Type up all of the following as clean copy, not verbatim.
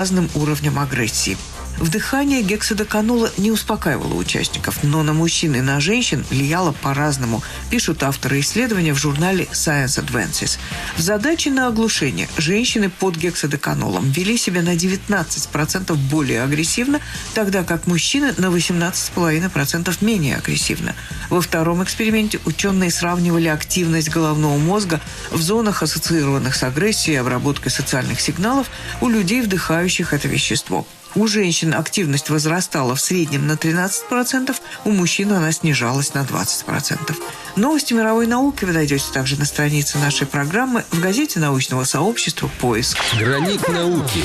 разным уровням агрессии. Вдыхание гексадеканола не успокаивало участников, но на мужчин и на женщин влияло по-разному, пишут авторы исследования в журнале Science Advances. В задаче на оглушение женщины под гексадеканолом вели себя на 19% более агрессивно, тогда как мужчины на 18,5% менее агрессивно. Во втором эксперименте ученые сравнивали активность головного мозга в зонах, ассоциированных с агрессией и обработкой социальных сигналов у людей, вдыхающих это вещество. У женщин активность возрастала в среднем на 13%, у мужчин она снижалась на 20%. Новости мировой науки вы найдете также на странице нашей программы в газете научного сообщества «Поиск». Гранит науки.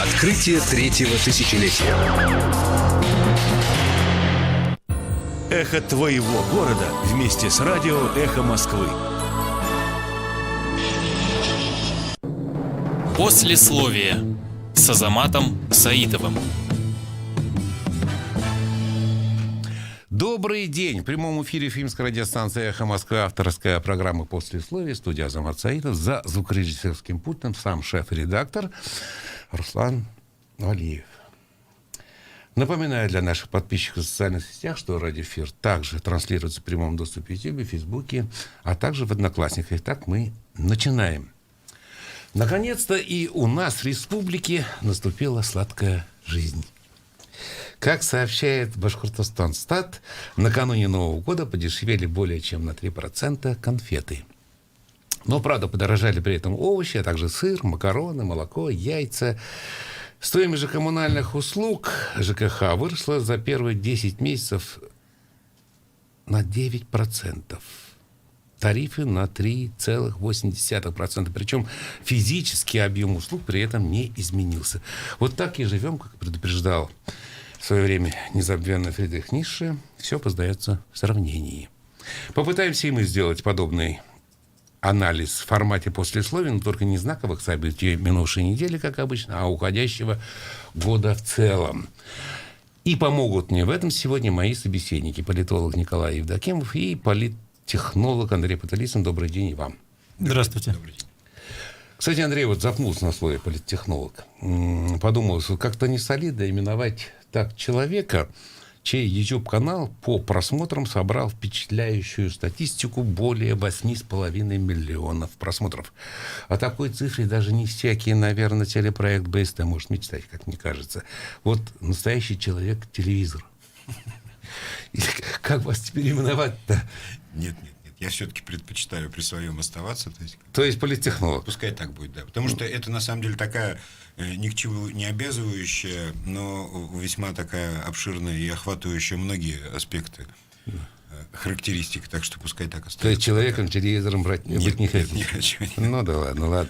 Открытие третьего тысячелетия. Эхо твоего города вместе с радио «Эхо Москвы». Послесловие с Азаматом Саитовым. Добрый день. В прямом эфире фильмской радиостанции «Эхо Москвы», авторская программа «Послесловие», студия Азамат Саитов, за звукорежиссерским пультом сам шеф-редактор Руслан Валиев. Напоминаю для наших подписчиков в социальных сетях, что радиоэфир также транслируется в прямом доступе в YouTube, Фейсбуке, а также в Одноклассниках. Итак, мы начинаем. Наконец-то и у нас в республике наступила сладкая жизнь. Как сообщает Башкортостан-Стат, накануне Нового года подешевели более чем на 3% конфеты. Но, правда, подорожали при этом овощи, а также сыр, макароны, молоко, яйца. Стоимость же коммунальных услуг ЖКХ выросла за первые 10 месяцев на 9%. Тарифы на 3,8%. Причем физический объем услуг при этом не изменился. Вот так и живем, как предупреждал в свое время незабвенный Фридрих Ницше. Все познается в сравнении. Попытаемся и мы сделать подобный анализ в формате послесловия, но только не знаковых событий минувшей недели, как обычно, а уходящего года в целом. И помогут мне в этом сегодня мои собеседники. Политолог Николай Евдокимов и политтехнолог Андрей Потылицын. Добрый день и вам. Здравствуйте. Добрый день. Кстати, Андрей вот запнулся на слове политтехнолог. Подумал, что как-то не солидно именовать так человека, чей YouTube-канал по просмотрам собрал впечатляющую статистику более 8,5 миллионов просмотров. О такой цифре даже не всякий, наверное, телепроект БСТ может мечтать, как мне кажется. Вот настоящий человек-телевизор. Как вас теперь именовать-то? Нет. Я все-таки предпочитаю при своем оставаться. То есть политтехнолог. Пускай так будет, да. Потому что это на самом деле такая ни к чему не обязывающая, но весьма такая обширная и охватывающая многие аспекты характеристик. Так что пускай так остается. То есть человеком, телевизором быть не хотите? Ну да ладно.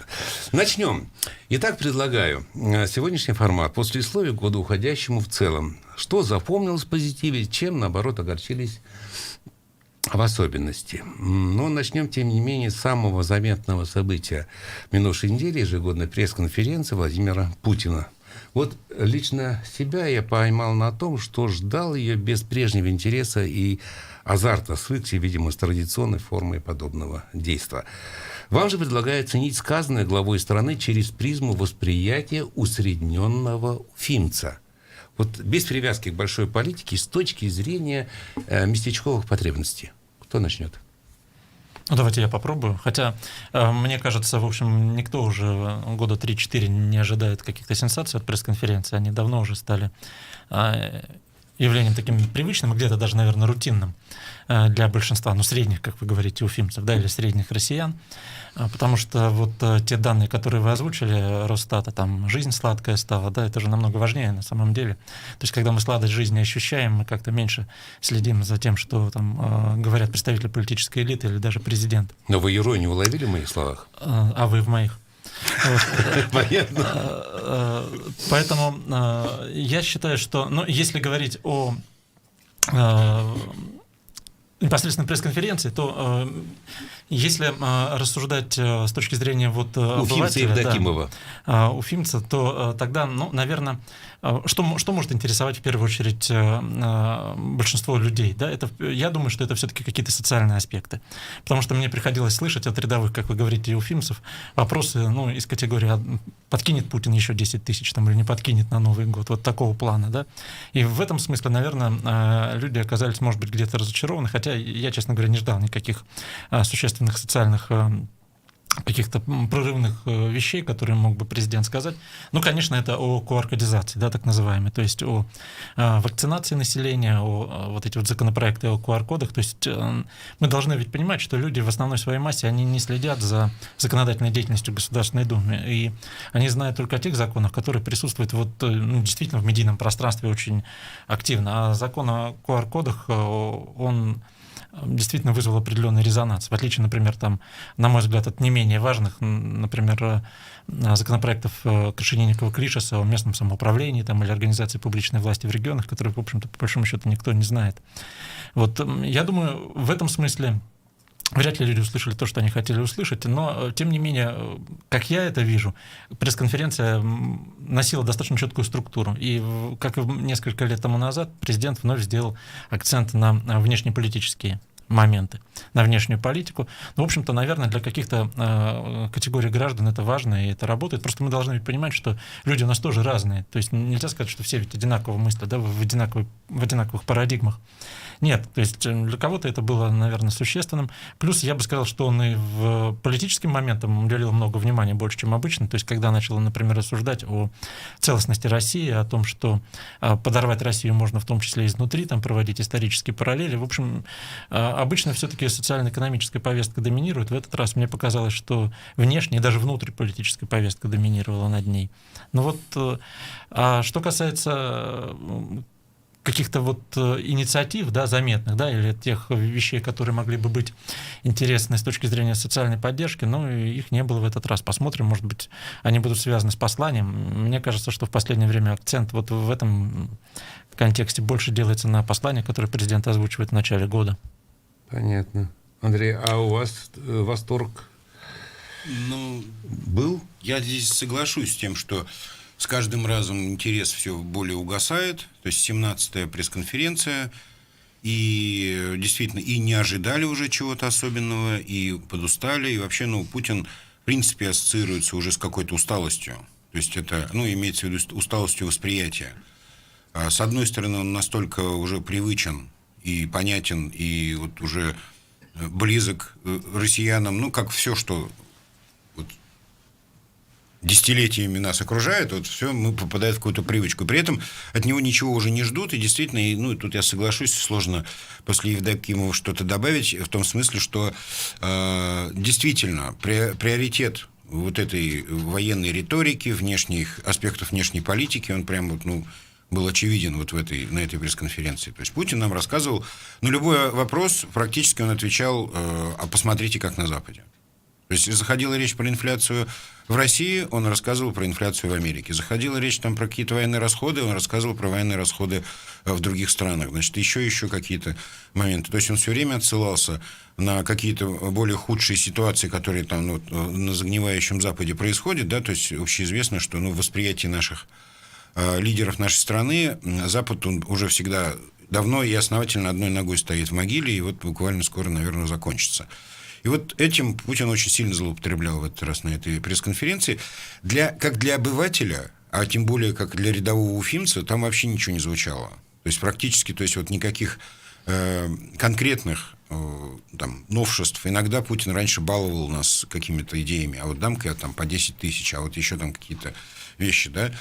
Начнем. Итак, предлагаю сегодняшний формат послесловие к году уходящему в целом. Что запомнилось в позитиве, чем, наоборот, огорчились в особенности. Но начнем, тем не менее, с самого заметного события минувшей недели, ежегодной пресс-конференции Владимира Путина. Вот лично себя я поймал на том, что ждал ее без прежнего интереса и азарта, свыкся, видимо, с традиционной формой подобного действия. Вам же предлагаю ценить сказанное главой страны через призму восприятия усредненного уфимца. Вот без привязки к большой политике, с точки зрения местечковых потребностей. Кто начнет? Ну, давайте я попробую. Хотя, мне кажется, в общем, никто уже года 3-4 не ожидает каких-то сенсаций от пресс-конференции. Они давно уже стали явлением таким привычным и где-то даже, наверное, рутинным для большинства, ну, средних, как вы говорите, уфимцев, да, или средних россиян. Потому что вот те данные, которые вы озвучили, Росстата, там жизнь сладкая стала, да, это же намного важнее на самом деле. То есть, когда мы сладость жизни ощущаем, мы как-то меньше следим за тем, что там говорят представители политической элиты или даже президент. Но вы иронию уловили в моих словах? А вы в моих. Понятно. Поэтому я считаю, что, ну, если говорить о непосредственно пресс-конференции, то если рассуждать с точки зрения вот Уфимца Евдокимова, уфимца, то тогда, ну, наверное, что может интересовать в первую очередь большинство людей, да? Это, я думаю, что это все-таки какие-то социальные аспекты, потому что мне приходилось слышать от рядовых, как вы говорите, уфимцев, вопросы, ну, из категории подкинет Путин еще 10 тысяч там, или не подкинет на Новый год, вот такого плана, да? И в этом смысле, наверное, люди оказались, может быть, где-то разочарованы, хотя я, честно говоря, не ждал никаких существенных социальных каких-то прорывных вещей, которые мог бы президент сказать. Ну, конечно, это о QR-кодизации, да, так называемой, то есть о вакцинации населения, о вот эти вот законопроекты о QR-кодах. То есть мы должны ведь понимать, что люди в основной своей массе, они не следят за законодательной деятельностью Государственной Думы, и они знают только о тех законах, которые присутствуют вот, ну, действительно в медийном пространстве очень активно. А закон о QR-кодах, он действительно вызвал определенный резонанс. В отличие, например, там, на мой взгляд, от не менее важных, например, законопроектов Крашенинникова-Клишеса о местном самоуправлении там, или организации публичной власти в регионах, которые, в общем-то, по большому счету никто не знает. Вот, я думаю, в этом смысле вряд ли люди услышали то, что они хотели услышать, но, тем не менее, как я это вижу, пресс-конференция носила достаточно четкую структуру. И, как и несколько лет тому назад, президент вновь сделал акцент на внешнеполитические моменты, на внешнюю политику. Ну, в общем-то, наверное, для каких-то категорий граждан это важно, и это работает. Просто мы должны понимать, что люди у нас тоже разные. То есть нельзя сказать, что все ведь одинаково мыслят, да, в одинаковых парадигмах. Нет, то есть для кого-то это было, наверное, существенным. Плюс я бы сказал, что он и в политическим моментам уделил много внимания, больше, чем обычно. То есть когда начал, например, рассуждать о целостности России, о том, что подорвать Россию можно в том числе изнутри, там, проводить исторические параллели. В общем, обычно все-таки социально-экономическая повестка доминирует. В этот раз мне показалось, что внешняя, даже внутриполитическая повестка доминировала над ней. Но вот, что касается каких-то вот инициатив, да, заметных, да, или тех вещей, которые могли бы быть интересны с точки зрения социальной поддержки, но их не было в этот раз. Посмотрим, может быть, они будут связаны с посланием. Мне кажется, что в последнее время акцент вот в этом контексте больше делается на послание, которое президент озвучивает в начале года. Понятно. Андрей, а у вас восторг был? Я здесь соглашусь с тем, что с каждым разом интерес все более угасает. То есть 17-я пресс-конференция, и действительно и не ожидали уже чего-то особенного, и подустали, и вообще, ну, Путин, в принципе, ассоциируется уже с какой-то усталостью. То есть это, ну, имеется в виду усталостью восприятия. С одной стороны, он настолько уже привычен и понятен, и вот уже близок россиянам, ну, как все, что вот десятилетиями нас окружает, вот все, мы попадаем в какую-то привычку. При этом от него ничего уже не ждут, и действительно, ну, и тут я соглашусь, сложно после Евдокимова что-то добавить, в том смысле, что действительно приоритет вот этой военной риторики, внешних аспектов внешней политики, он прям вот, ну, был очевиден вот на этой пресс-конференции. То есть Путин нам рассказывал, на любой вопрос практически он отвечал, а посмотрите, как на Западе. То есть заходила речь про инфляцию в России, он рассказывал про инфляцию в Америке. Заходила речь там про какие-то военные расходы, он рассказывал про военные расходы в других странах. Значит, еще какие-то моменты. То есть он все время отсылался на какие-то более худшие ситуации, которые там, ну, на загнивающем Западе происходят. Да? То есть общеизвестно, что, ну, в восприятии наших лидеров нашей страны Запад, он уже всегда давно и основательно одной ногой стоит в могиле, и вот буквально скоро, наверное, закончится. И вот этим Путин очень сильно злоупотреблял в этот раз на этой пресс-конференции. Как для обывателя, а тем более как для рядового уфимца, там вообще ничего не звучало. То есть практически, то есть вот никаких конкретных там новшеств. Иногда Путин раньше баловал нас какими-то идеями, а вот дам-ка я там по 10 тысяч, а вот еще там какие-то вещи, да.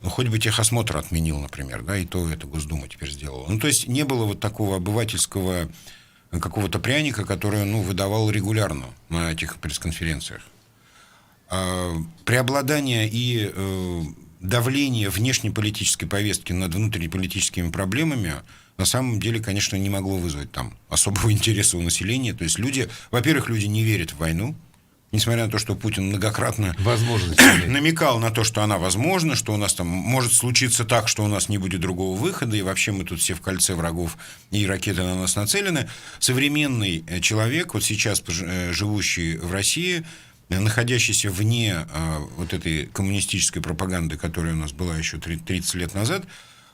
Ну, хоть бы техосмотр отменил, например, да, и то это Госдума теперь сделала. Ну, то есть не было вот такого обывательского какого-то пряника, который он, ну, выдавал регулярно на этих пресс-конференциях. Преобладание и давление внешнеполитической повестки над внутриполитическими проблемами на самом деле, конечно, не могло вызвать там особого интереса у населения. То есть люди, во-первых, люди не верят в войну, несмотря на то, что Путин многократно Возможность. намекал на то, что она возможна, что у нас там может случиться так, что у нас не будет другого выхода, и вообще мы тут все в кольце врагов, и ракеты на нас нацелены. Современный человек, вот сейчас живущий в России, находящийся вне вот этой коммунистической пропаганды, которая у нас была еще 30 лет назад,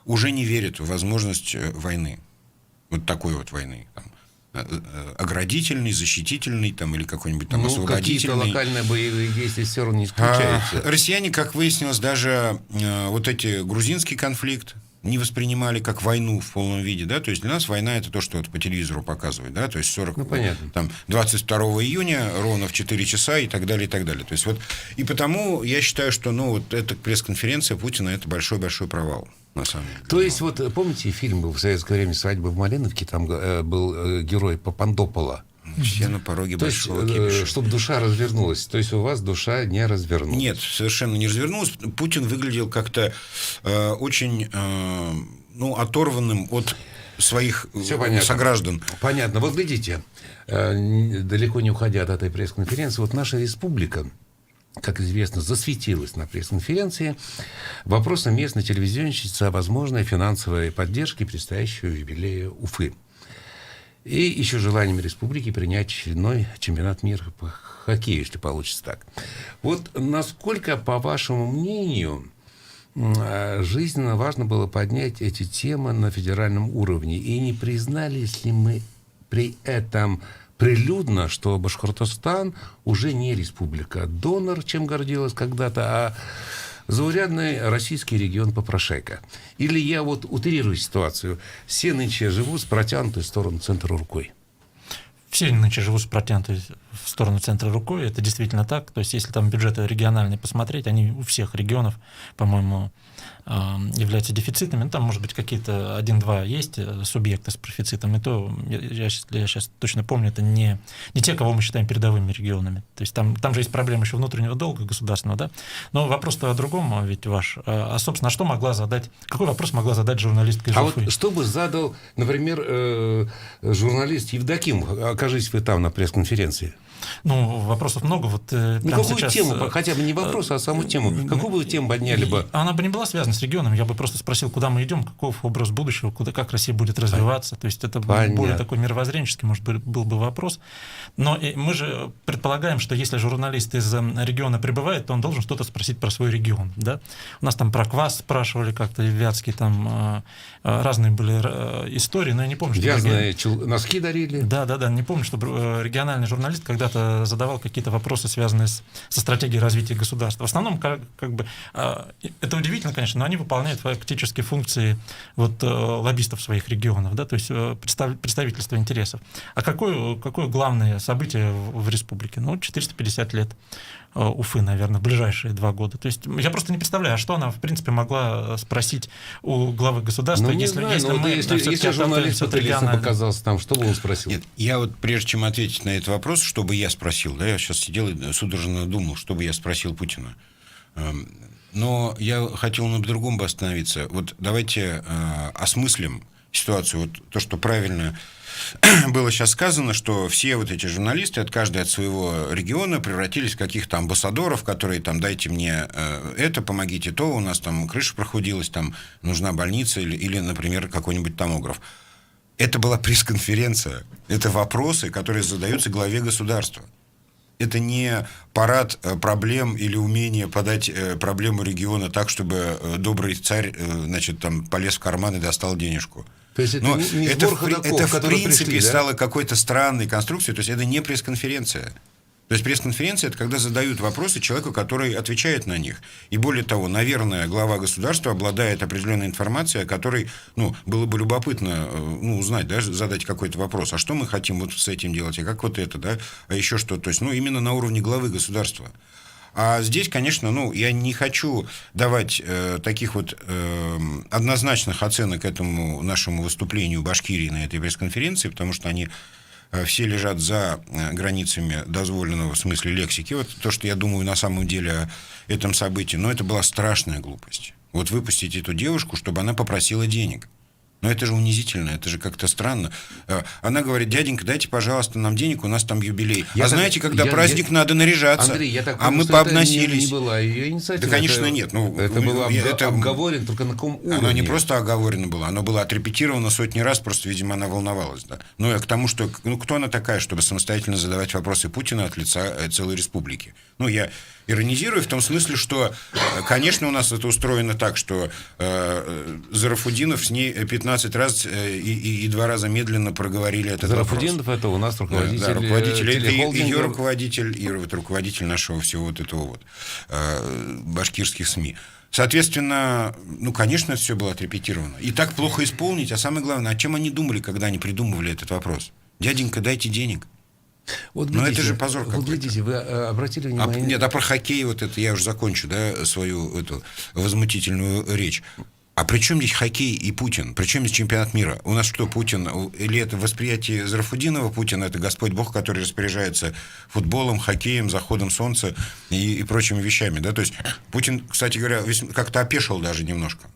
уже не верит в возможность войны. Вот такой вот войны. Там, оградительный, защитительный там, или какой-нибудь там освободительный. Какие-то локальные боевые действия все равно не исключаются. Россияне, как выяснилось, даже вот эти грузинский конфликт не воспринимали как войну в полном виде, да, то есть для нас война это то, что вот по телевизору показывают, да, то есть 22 июня ровно в 4 часа и так далее, и так далее. То есть вот, и потому я считаю, что, вот эта пресс-конференция Путина это большой-большой провал. На самом деле. То есть, вот помните, фильм был в советское время «Свадьба в Малиновке», там был герой Папандопола. Все на пороге то большого есть, кипиша. чтобы душа развернулась. То есть, у вас душа не развернулась. Нет, совершенно не развернулась. Путин выглядел как-то очень оторванным от своих сограждан. Понятно. Вот глядите, далеко не уходя от этой пресс-конференции, вот наша республика, как известно, засветилась на пресс-конференции вопросом местной телевизионщицы о возможной финансовой поддержке предстоящего юбилея Уфы. И еще желанием республики принять очередной чемпионат мира по хоккею, если получится так. Вот насколько, по вашему мнению, жизненно важно было поднять эти темы на федеральном уровне? И не признались ли мы при этом прилюдно, что Башкортостан уже не республика, донор, чем гордилась когда-то, а заурядный российский регион попрошайка? Или я вот утрирую ситуацию, все нынче живут с протянутой в сторону центра рукой? Все нынче живут с протянутой в сторону центра рукой, это действительно так. То есть, если там бюджеты региональные посмотреть, они у всех регионов, по-моему, являются дефицитными. Там, может быть, какие-то 1-2 есть субъекты с профицитом, и то, я сейчас точно помню, это не те, кого мы считаем передовыми регионами. То есть, там же есть проблема еще внутреннего долга государственного, да? Но вопрос-то о другом ведь ваш. А собственно, какой вопрос могла задать журналистка из Уфы? Вот что бы задал, например, журналист Евдоким, окажись вы там на пресс-конференции? Вопросов много. Какую сейчас... тему, хотя бы не вопрос, а саму тему, какую бы тему подняли бы? Она бы не была связана с регионом, я бы просто спросил, куда мы идем, каков образ будущего, как Россия будет развиваться. То есть это более такой мировоззренческий, может быть, был бы вопрос. Но мы же предполагаем, что если журналист из региона прибывает, то он должен что-то спросить про свой регион. Да? У нас там про квас спрашивали как-то, Вятский, там разные были истории, но я не помню, что... Вязаные носки дарили. Да, не помню, что региональный журналист когда-то задавал какие-то вопросы, связанные со стратегией развития государства. В основном, это удивительно, конечно, но они выполняют фактически функции лоббистов своих регионов, да, то есть представительства интересов. А какое главное событие в республике? 450 лет Уфы, наверное, в ближайшие 2 года. То есть я просто не представляю, что она, в принципе, могла спросить у главы государства, если журналист показался там, что бы он спросил? Нет, я вот прежде чем ответить на этот вопрос, что бы я спросил, да, я сейчас сидел и судорожно думал, что бы я спросил Путина. Но я хотел на другом бы остановиться. Вот давайте осмыслим ситуацию. Вот то, что правильно было сейчас сказано, что все вот эти журналисты, каждый от своего региона, превратились в каких-то амбассадоров, которые там, дайте мне это, помогите то, у нас там крыша прохудилась, там нужна больница или например, какой-нибудь томограф. Это была пресс-конференция. Это вопросы, которые задаются главе государства. Это не парад проблем или умение подать проблему региона так, чтобы добрый царь, полез в карман и достал денежку. То есть это в принципе стало какой-то странной конструкцией, то есть это не пресс-конференция. То есть пресс-конференция – это когда задают вопросы человеку, который отвечает на них. И более того, наверное, глава государства обладает определенной информацией, о которой было бы любопытно узнать, да, задать какой-то вопрос. А что мы хотим вот с этим делать? А как вот это? Да? А еще что? То есть именно на уровне главы государства. А здесь, конечно, я не хочу давать таких вот однозначных оценок этому нашему выступлению Башкирии на этой пресс-конференции, потому что они все лежат за границами дозволенного в смысле лексики. Вот то, что я думаю на самом деле о этом событии. Но это была страшная глупость. Вот выпустить эту девушку, чтобы она попросила денег. Но это же унизительно, это же как-то странно. Она говорит: дяденька, дайте, пожалуйста, нам денег, у нас там юбилей. Знаете, когда праздник, надо наряжаться. Андрей, я так а мы что пообносились. Это не была ее инициатива. Да, конечно, нет. Это было обговорено, только на каком уровне? Оно не просто оговорено было, оно было отрепетировано сотни раз, просто, видимо, она волновалась. Да. Ну, и к тому, что... кто она такая, чтобы самостоятельно задавать вопросы Путина от лица целой республики? Ну, я иронизирую в том смысле, что, конечно, у нас это устроено так, что Зарафудинов с ней 15 раз и 2 раза медленно проговорили этот Зарафудинов вопрос. это у нас руководитель, да, руководитель, телехолдинга. ее руководитель, и руководитель нашего всего вот этого вот башкирских СМИ. Соответственно, конечно, это все было отрепетировано. И так плохо исполнить, а самое главное, о чем они думали, когда они придумывали этот вопрос? Дяденька, дайте денег. Вот но это же позор какой-то. Вот глядите, вы обратили внимание... Нет, про хоккей вот это я уже закончу, да, свою эту возмутительную речь. А при чем здесь хоккей и Путин? При чем здесь чемпионат мира? У нас что, Путин? Или это восприятие Зарафудинова? Путин — это Господь Бог, который распоряжается футболом, хоккеем, заходом солнца и прочими вещами, да? То есть Путин, кстати говоря, как-то опешил даже немножко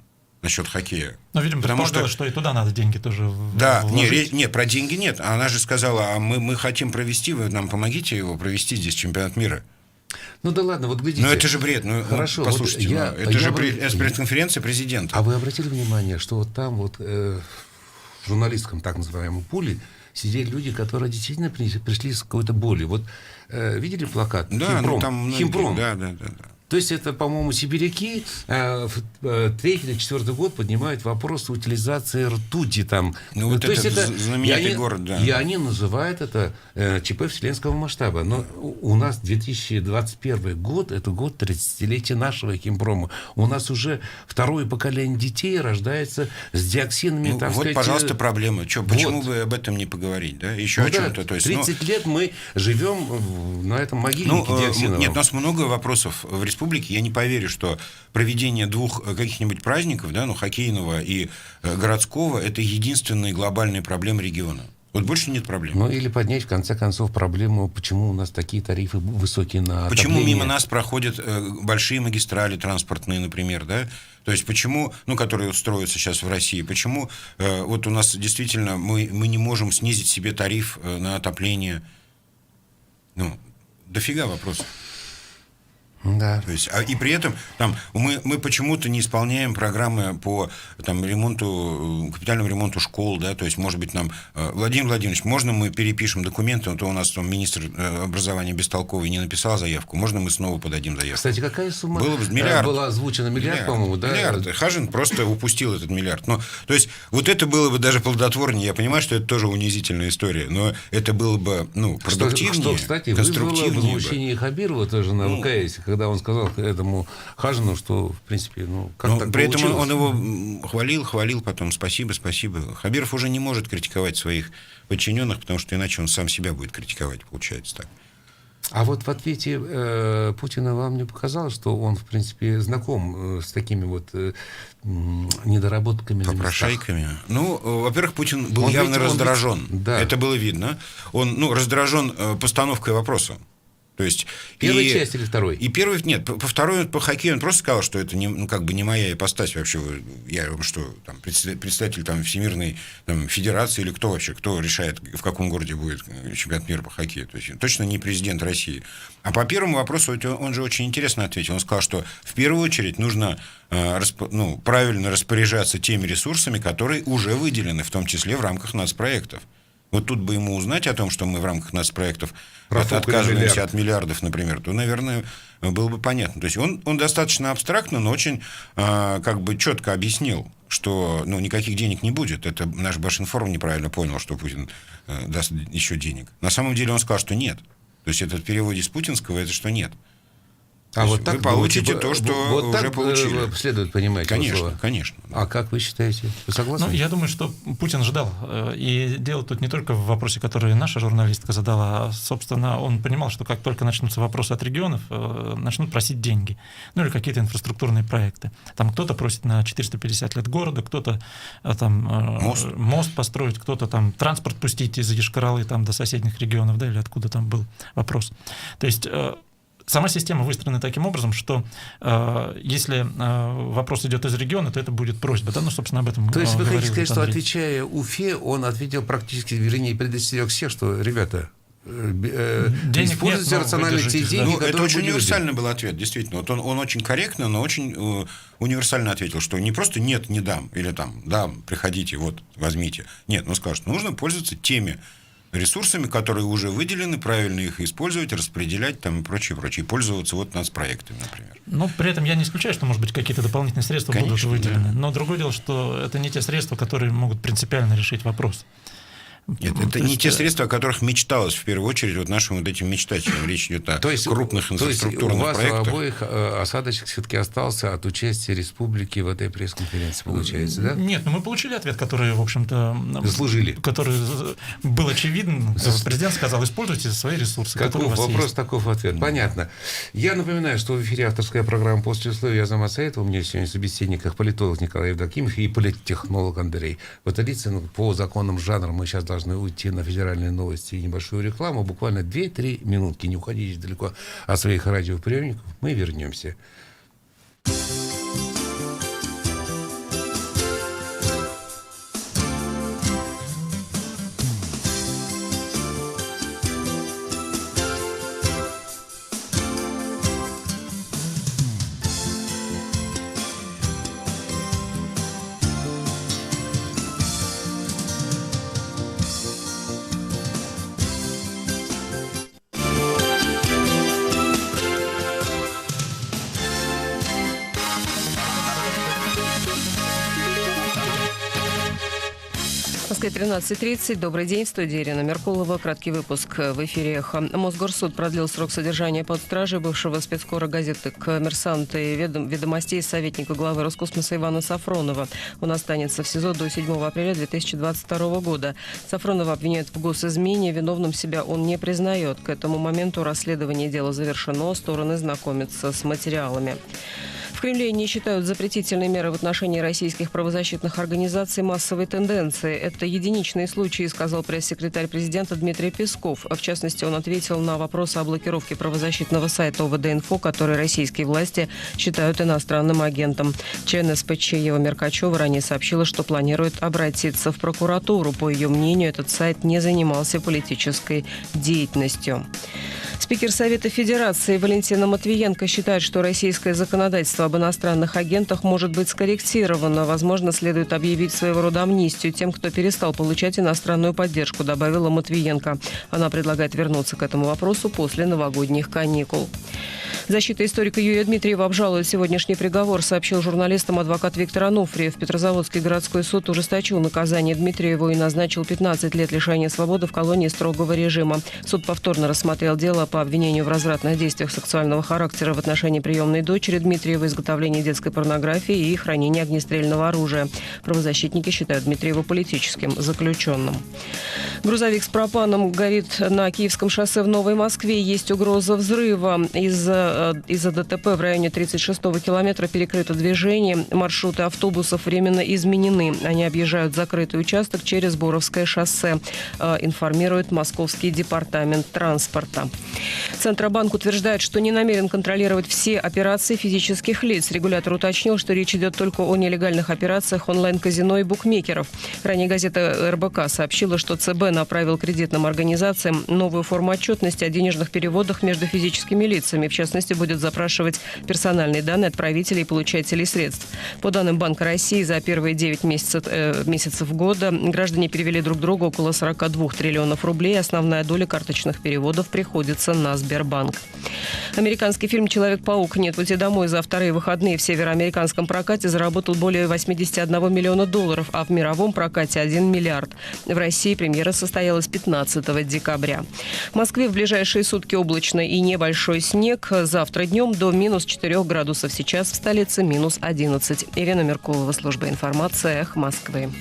насчет хоккея. Ну, видимо, потому что и туда надо деньги тоже вложить. Нет, про деньги нет. Она же сказала: а мы хотим провести, вы нам помогите его провести здесь чемпионат мира. Ну да ладно, вот глядите. Ну это же бред. Хорошо, послушайте, это же пресс-конференция президента. А вы обратили внимание, что вот там вот в журналистском так называемом пуле сидели люди, которые действительно пришли с какой-то болью. Вот видели плакат? Да, Химпром. Да. То есть это, по-моему, сибиряки в 3-й или 4-й год поднимают вопрос утилизации ртути там. Ну вот то это есть знаменитый город, да. И они называют это ЧП вселенского масштаба. Но у нас 2021 год, это год 30-летия нашего химпрома. У нас уже 2-е поколение детей рождается с диоксинами. Вот, сказать, пожалуйста, проблема. Почему бы об этом не поговорить? Да? Еще о чем-то. То есть, 30 лет мы живем на этом могильнике диоксиновом. Нет, у нас много вопросов в республике. Я не поверю, что проведение 2 каких-нибудь праздников, да, хоккейного и городского, это единственные глобальные проблемы региона. Вот больше нет проблем. Ну, или поднять, в конце концов, проблему, почему у нас такие тарифы высокие на Почему отопление. мимо нас проходят большие магистрали транспортные, например, да? То есть почему, которые строятся сейчас в России, почему вот у нас действительно мы не можем снизить себе тариф на отопление? Дофига вопросов. Да. То есть, и при этом мы почему-то не исполняем программы по капитальному ремонту школ, да, то есть, может быть, Владимир Владимирович, можно мы перепишем документы, то у нас министр образования бестолковый не написал заявку, можно мы снова подадим заявку? Кстати, какая сумма была озвучена? Миллиард, по-моему, да? Миллиард. Хажин просто упустил этот миллиард. То есть, вот это было бы даже плодотворнее. Я понимаю, что это тоже унизительная история, но это было бы, продуктивнее, что, кстати, конструктивнее. Вызвало возмущение Хабирова тоже на ВКС, когда он сказал этому Хажину, что, в принципе, как так при получилось. этом он его хвалил потом, спасибо. Хабиров уже не может критиковать своих подчиненных, потому что иначе он сам себя будет критиковать, получается так. А вот в ответе Путина вам не показалось, что он, в принципе, знаком с такими вот недоработками? Попрошайками? Во-первых, Путин был явно раздражен. Да. Это было видно. Он раздражен постановкой вопроса. То есть, первая часть или второй? И первый, нет, по второй, по хоккею он просто сказал, что это не моя ипостась вообще. Я что, представитель Всемирной Федерации или кто вообще, кто решает, в каком городе будет чемпионат мира по хоккею. То есть, точно не президент России. А по первому вопросу он же очень интересно ответил. Он сказал, что в первую очередь нужно правильно распоряжаться теми ресурсами, которые уже выделены, в том числе в рамках нацпроектов. Вот тут бы ему узнать о том, что мы в рамках нацпроектов отказываемся от миллиардов, например, то, наверное, было бы понятно. То есть он достаточно абстрактно, но очень четко объяснил, что никаких денег не будет. Это наш Башинформ неправильно понял, что Путин даст еще денег. На самом деле он сказал, что нет. То есть это в переводе с путинского, это что нет. А вот так вы получите то, что уже получили. Следует понимать. Конечно. А как вы считаете? Вы согласны? Я думаю, что Путин ждал. И дело тут не только в вопросе, который наша журналистка задала, а, собственно, он понимал, что как только начнутся вопросы от регионов, начнут просить деньги. Или какие-то инфраструктурные проекты. Там кто-то просит на 450 лет города, кто-то мост построить, кто-то транспорт пустить из Йошкар-Олы до соседних регионов, или откуда там был вопрос. То есть сама система выстроена таким образом, что если вопрос идет из региона, то это будет просьба. Да? Ну, собственно, об этом То есть вы хотите сказать, что, Андрей. отвечая Уфе, он ответил практически, вернее, предостерег всех, что, ребята, используйте рационально те деньги, которые это очень были универсальный был ответ, действительно. Вот он очень корректно, но очень универсально ответил, что не просто «нет, не дам», или там «да, приходите, вот, возьмите». Нет, он сказал, что нужно пользоваться теми ресурсами, которые уже выделены, правильно их использовать, распределять там и прочее, прочее. И пользоваться вот нацпроектами, например. Но при этом я не исключаю, что, может быть, какие-то дополнительные средства будут выделены. Да. Но другое дело, что это не те средства, которые могут принципиально решить вопрос. Нет, это не те средства, о которых мечталось в первую очередь вот нашим вот этим мечтателям. Речь идет о крупных инфраструктурных проектах. У вас у обоих осадочек все-таки остался от участия республики в этой пресс-конференции, получается, да? Нет, но мы получили ответ, который, в общем-то... Заслужили. Который был очевиден. Президент сказал, используйте свои ресурсы, которые у вас вопрос, есть. таков ответ. Понятно. Я напоминаю, что в эфире авторская программа «После условий». Азамат Саитов. У меня сегодня в собеседниках политолог Николай Евдокимов и политтехнолог Андрей Баталицын. По законным жанрам мы сейчас должны уйти на федеральные новости и небольшую рекламу. Буквально 2-3 минутки. Не уходите далеко от своих радиоприемников. Мы вернемся. В Москве 13:30. Добрый день. В студии Ирина Меркулова. Краткий выпуск в эфире «Эхо». Мосгорсуд продлил срок содержания под стражей бывшего спецкора газеты «Коммерсант» и «Ведомостей» советника главы Роскосмоса Ивана Сафронова. Он останется в СИЗО до 7 апреля 2022 года. Сафронова обвиняют в госизмене. Виновным себя он не признает. К этому моменту расследование дела завершено. Стороны знакомятся с материалами. В Кремле не считают запретительные меры в отношении российских правозащитных организаций массовой тенденции. Это единичные случаи, сказал пресс-секретарь президента Дмитрий Песков. В частности, он ответил на вопросы о блокировке правозащитного сайта ОВД-Инфо, который российские власти считают иностранным агентом. Член СПЧ Ева Меркачева ранее сообщила, что планирует обратиться в прокуратуру. По ее мнению, этот сайт не занимался политической деятельностью. Спикер Совета Федерации Валентина Матвиенко считает, что российское законодательство об иностранных агентах может быть скорректировано. Возможно, следует объявить своего рода амнистию тем, кто перестал получать иностранную поддержку, добавила Матвиенко. Она предлагает вернуться к этому вопросу после новогодних каникул. Защита историка Юрия Дмитриева обжалует сегодняшний приговор, сообщил журналистам адвокат Виктор Ануфриев. Петрозаводский городской суд ужесточил наказание Дмитриеву и назначил 15 лет лишения свободы в колонии строгого режима. Суд повторно рассмотрел дело по обвинению в развратных действиях сексуального характера в отношении приемной дочери Дмитриева, изготовления детской порнографии и хранения огнестрельного оружия. Правозащитники считают Дмитриева политическим заключенным. Грузовик с пропаном горит на Киевском шоссе в Новой Москве. Есть угроза взрыва. Из-за ДТП в районе 36-го километра перекрыто движение. Маршруты автобусов временно изменены. Они объезжают закрытый участок через Боровское шоссе, информирует Московский департамент транспорта. Центробанк утверждает, что не намерен контролировать все операции физических лиц. Регулятор уточнил, что речь идет только о нелегальных операциях онлайн-казино и букмекеров. Ранее газета РБК сообщила, что ЦБ направил кредитным организациям новую форму отчетности о денежных переводах между физическими лицами. В частности, будет запрашивать персональные данные отправителей и получателей средств. По данным Банка России, за первые 9 месяцев года граждане перевели друг другу около 42 триллионов рублей. Основная доля карточных переводов приходится на Сбербанк. Американский фильм «Человек-паук. Нет пути домой» за вторые выходные в североамериканском прокате заработал более 81 миллиона долларов, а в мировом прокате 1 миллиард. В России премьера состоялась 15 декабря. В Москве в ближайшие сутки облачно и небольшой снег. Завтра днем до минус 4 градусов. Сейчас в столице минус 11. Ирина Меркулова, служба информации, «Эхо Москвы».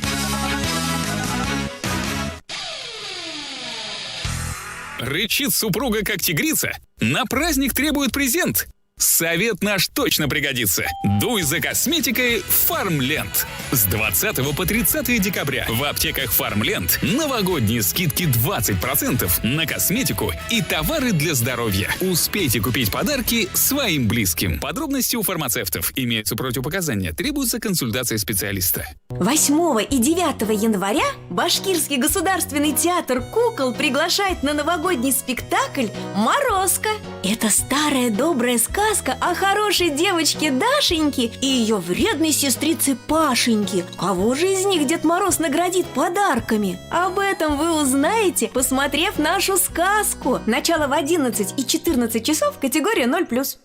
Рычит супруга, как тигрица? На праздник требует презент. Совет наш точно пригодится. Дуй за косметикой Фармленд. С 20 по 30 декабря в аптеках Фармленд новогодние скидки 20% на косметику и товары для здоровья. Успейте купить подарки своим близким. Подробности у фармацевтов. Имеются противопоказания. Требуется консультация специалиста. 8 и 9 января Башкирский государственный театр кукол приглашает на новогодний спектакль «Морозко». Это старая добрая сказка о хорошей девочке Дашеньке и ее вредной сестрице Пашеньке. Кого же из них Дед Мороз наградит подарками? Об этом вы узнаете, посмотрев нашу сказку. Начало в 11 и 14 часов, категория 0+.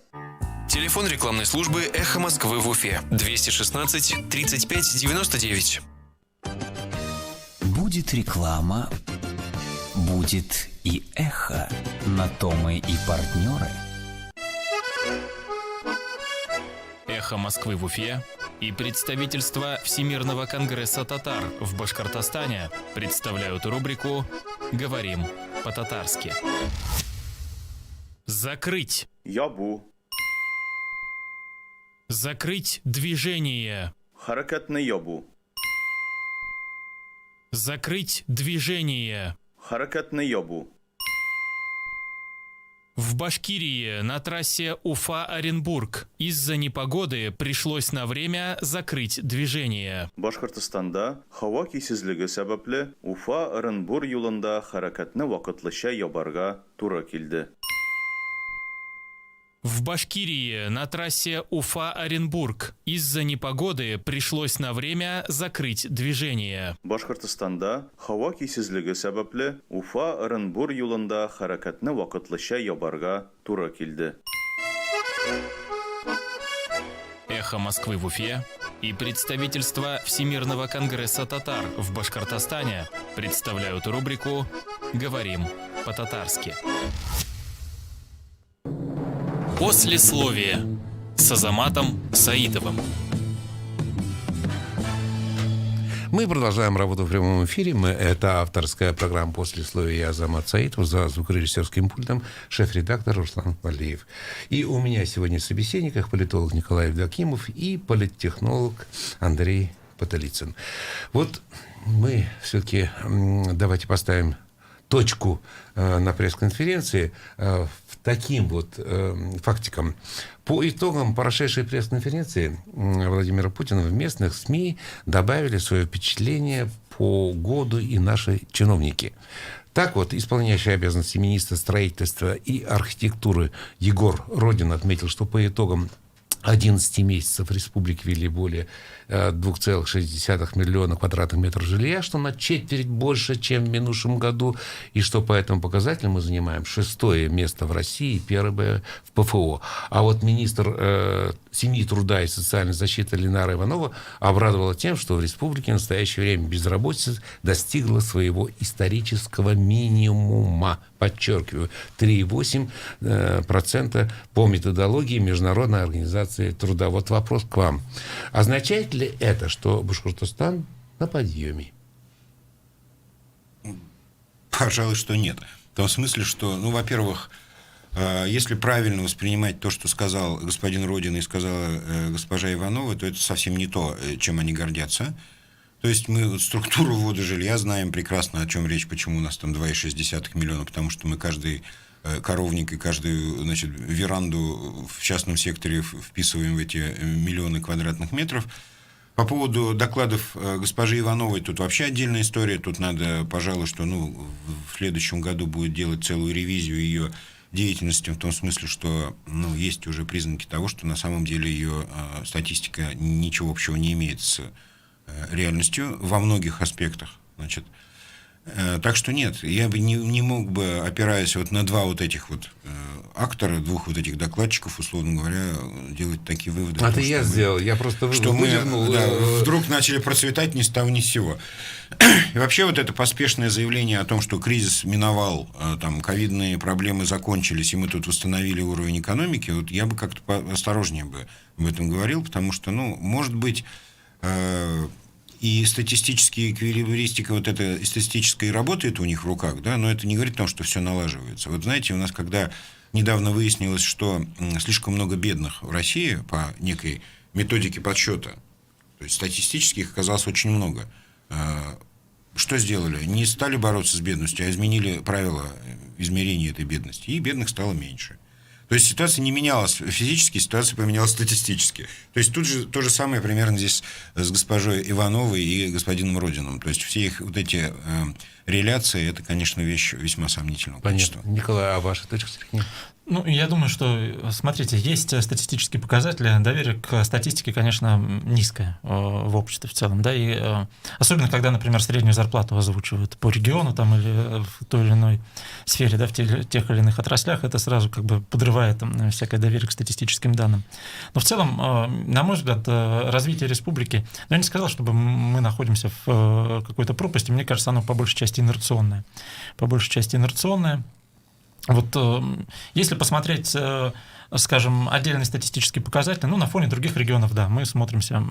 Телефон рекламной службы «Эхо Москвы» в Уфе. 216 35 99. Будет реклама, будет и эхо. На то мы и партнеры. «Эхо Москвы» в Уфе и представительство Всемирного конгресса татар в Башкортостане представляют рубрику «Говорим по-татарски». Закрыть. Ябу. Закрыть движение. Харакатный ябу. Закрыть движение. Харакатный ябу. В Башкирии на трассе Уфа-Оренбург из-за непогоды пришлось на время закрыть движение. Башкортостанда һава кисезлеге сәбәпле Уфа-Оренбург юлында харакатны вакытлыча ябарга туры килде. В Башкирии на трассе Уфа-Оренбург из-за непогоды пришлось на время закрыть движение. Башкортостанда һава кисезлеге сәбәпле Уфа-Оренбург юлында харакатны вакытлыча ябарга туры килде. «Эхо Москвы» в Уфе и представительство Всемирного конгресса татар в Башкортостане представляют рубрику «Говорим по-татарски». Послесловие с Азаматом Саитовым. Мы продолжаем работу в прямом эфире. Это авторская программа «Послесловие». Я Азамат Саитов, за звукорежиссерским пультом шеф-редактор Руслан Валеев. И у меня сегодня в собеседниках политолог Николай Евдокимов и политтехнолог Андрей Потылицын. Вот мы все-таки давайте поставим точку на пресс-конференции таким вот фактикам. По итогам прошедшей пресс-конференции Владимира Путина в местных СМИ добавили свое впечатление по году и наши чиновники. Так вот, исполняющий обязанности министра строительства и архитектуры Егор Родин отметил, что по итогам 11 месяцев республики ввели более 2,6 миллиона квадратных метров жилья, что на четверть больше, чем в минувшем году, и что по этому показателю мы занимаем 6-е место в России и 1-е в ПФО. А вот министр семьи, труда и социальной защиты Ленара Иванова обрадовала тем, что в республике в настоящее время безработица достигла своего исторического минимума. Подчеркиваю, 3,8% по методологии Международной организации труда. Вот вопрос к вам. Означает ли это, что Башкортостан на подъеме? Пожалуй, что нет. В том смысле, что, ну, во-первых, если правильно воспринимать то, что сказал господин Родин и сказала госпожа Иванова, то это совсем не то, чем они гордятся. То есть мы структуру ввода жилья знаем прекрасно, о чем речь, почему у нас там 2,6 миллиона, потому что мы каждый коровник и каждую, значит, веранду в частном секторе вписываем в эти миллионы квадратных метров. По поводу докладов госпожи Ивановой, тут вообще отдельная история. Тут надо, пожалуй, что в следующем году будет делать целую ревизию ее деятельности, в том смысле, что есть уже признаки того, что на самом деле ее статистика ничего общего не имеет с реальностью во многих аспектах. Значит, так что нет, я бы не мог бы, опираясь вот на два вот этих вот актора, двух вот этих докладчиков, условно говоря, делать такие выводы. Это я сделал, я просто что мы вдруг начали процветать ни с того ни с сего. И вообще вот это поспешное заявление о том, что кризис миновал, там ковидные проблемы закончились, и мы тут восстановили уровень экономики, вот я бы как-то осторожнее бы об этом говорил, потому что, может быть, и статистическая эквилибристика, вот эта статистическая работает у них в руках, да, но это не говорит о том, что все налаживается. Вот знаете, у нас когда недавно выяснилось, что слишком много бедных в России по некой методике подсчета, То есть статистически их оказалось очень много. Что сделали? Не стали бороться с бедностью, а изменили правила измерения этой бедности. И бедных стало меньше. То есть ситуация не менялась физически, ситуация поменялась статистически. То есть тут же то же самое примерно здесь с госпожой Ивановой и господином Родиным. То есть все их вот эти реляции, это, конечно, вещь весьма сомнительного качества. Николай, а ваша точка зрения? Ну, я думаю, что, смотрите, есть статистические показатели, доверие к статистике, конечно, низкое в обществе в целом, да, и особенно, когда, например, среднюю зарплату озвучивают по региону там, или в той или иной сфере, да, в тех или иных отраслях, это сразу как бы подрывает всякое доверие к статистическим данным. Но в целом, на мой взгляд, развитие республики, я не сказал, чтобы мы находимся в какой-то пропасти, мне кажется, оно по большей части инерционное. По большей части инерционное. Вот если посмотреть, скажем, отдельные статистические показатели, ну, на фоне других регионов, да, мы смотримся,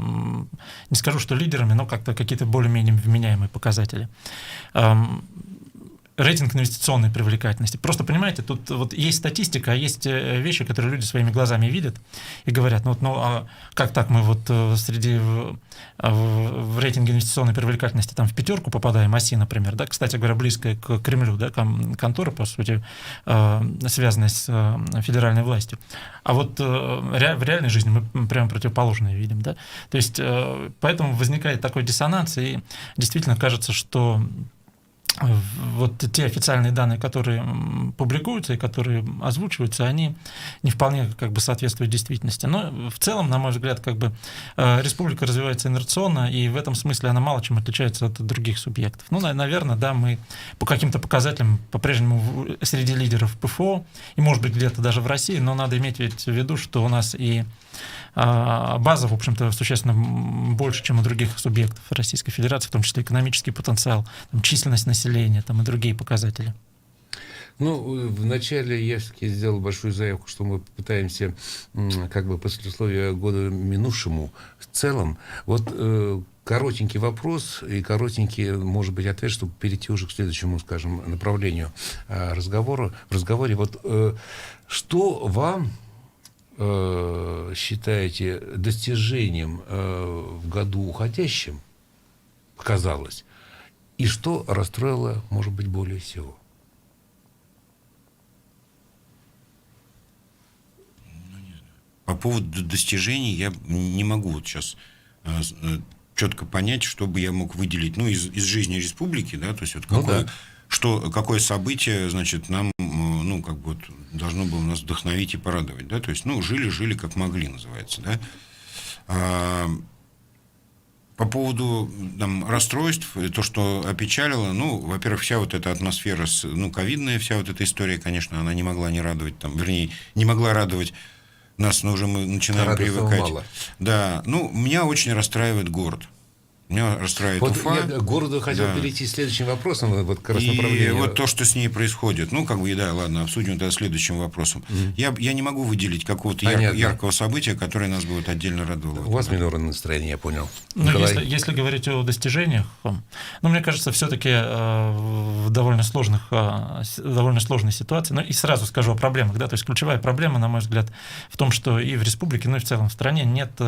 не скажу, что лидерами, но как-то какие-то более-менее вменяемые показатели. Рейтинг инвестиционной привлекательности. Просто, понимаете, тут вот есть статистика, а есть вещи, которые люди своими глазами видят и говорят, а как так мы вот в рейтинге инвестиционной привлекательности там в 5 попадаем, ОСИ, например, да, кстати говоря, близкая к Кремлю, да, контора, по сути, связанная с федеральной властью. А вот в реальной жизни мы прямо противоположное видим, да. То есть поэтому возникает такой диссонанс, и действительно кажется, что вот те официальные данные, которые публикуются и которые озвучиваются, они не вполне как бы соответствуют действительности. Но в целом, на мой взгляд, как бы республика развивается инерционно, и в этом смысле она мало чем отличается от других субъектов. Ну, наверное, да, мы по каким-то показателям по-прежнему среди лидеров ПФО, и, может быть, где-то даже в России, но надо иметь ведь в виду, что у нас и база, в общем-то, существенно больше, чем у других субъектов Российской Федерации, в том числе экономический потенциал, там, численность населения там, и другие показатели. Ну, вначале я все-таки сделал большую заявку, что мы пытаемся, как бы, послесловие году минувшему в целом. Вот коротенький вопрос и коротенький, может быть, ответ, чтобы перейти уже к следующему, скажем, направлению разговора. В разговоре вот что вам считаете достижением в году уходящем, казалось, и что расстроило, может быть, более всего? По поводу достижений я не могу вот сейчас четко понять, что бы я мог выделить, ну, из жизни республики, да, то есть вот какое событие, значит, нам, ну, как бы вот, должно было нас вдохновить и порадовать, да, то есть, ну, жили как могли, называется, да. По поводу там расстройств, то, что опечалило, ну, во-первых, вся вот эта атмосфера, ну, ковидная, вся вот эта история, конечно, она не могла не радовать, там, вернее, не могла радовать нас, но уже мы начинаем привыкать. Мало. Да, ну, меня очень расстраивает город. Меня расстраивает вот Уфа. Я к городу хотел перейти с следующим вопросом, вот как раз направление. И вот то, что с ней происходит. Ну, как бы, да, ладно, обсудим это следующим вопросом. Я не могу выделить какого-то яркого события, которое нас будет отдельно радовало. У вас минорное настроение, я понял. Ну, если говорить о достижениях, ну, мне кажется, все-таки в довольно сложной ситуации, ну, и сразу скажу о проблемах, да, то есть ключевая проблема, на мой взгляд, в том, что и в республике, ну, и в целом в стране нет,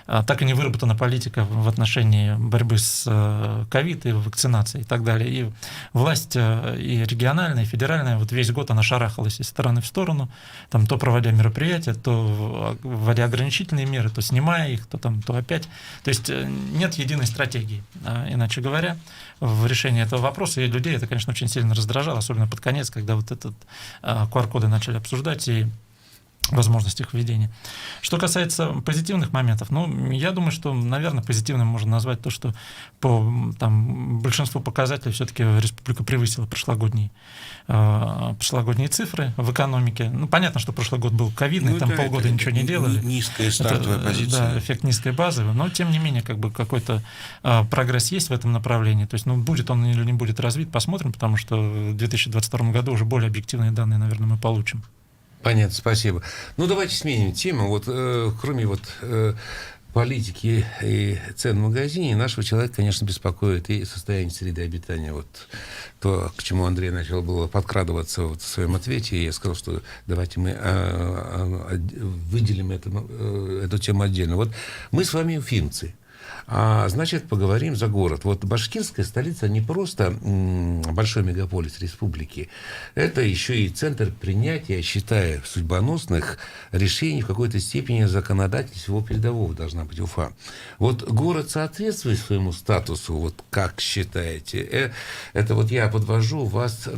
так и не выработана политика в отношении борьбы с ковид и вакцинацией и так далее. И власть и региональная, и федеральная, вот весь год она шарахалась из стороны в сторону, там, то проводя мероприятия, то вводя ограничительные меры, то снимая их, то опять. То есть нет единой стратегии, иначе говоря, в решении этого вопроса. И людей это, конечно, очень сильно раздражало, особенно под конец, когда вот этот QR-коды начали обсуждать и возможность их введения. Что касается позитивных моментов, ну, я думаю, что, наверное, позитивным можно назвать то, что по большинству показателей все-таки республика превысила прошлогодние цифры в экономике. Ну, понятно, что прошлый год был ковидный, там полгода ничего не делали. Низкая стартовая позиция. Да, эффект низкой базы, но, тем не менее, как бы какой-то прогресс есть в этом направлении. То есть, ну, будет он или не будет развит, посмотрим, потому что в 2022 году уже более объективные данные, наверное, мы получим. Понятно, спасибо. Ну, давайте сменим тему. Вот кроме политики и цен в магазине, нашего человека, конечно, беспокоит и состояние среды обитания. Вот то, к чему Андрей начал было подкрадываться в своем ответе, и я сказал, что давайте мы выделим эту тему отдельно. Вот мы с вами уфимцы. Значит, поговорим за город. Вот башкирская столица не просто большой мегаполис республики, это еще и центр принятия, я считаю, судьбоносных решений в какой-то степени законодатель всего передового должна быть Уфа. Вот город соответствует своему статусу, вот как считаете? Это вот я подвожу вас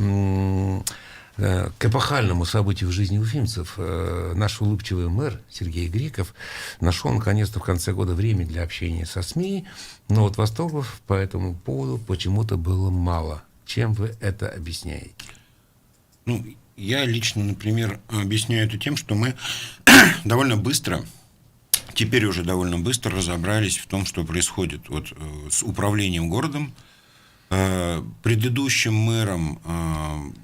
к эпохальному событию в жизни уфимцев. Наш улыбчивый мэр Сергей Греков нашел наконец-то в конце года время для общения со СМИ, но вот восторгов по этому поводу почему-то было мало. Чем вы это объясняете? Ну, я лично, например, объясняю это тем, что мы теперь уже довольно быстро разобрались в том, что происходит вот с управлением городом. Предыдущим мэрам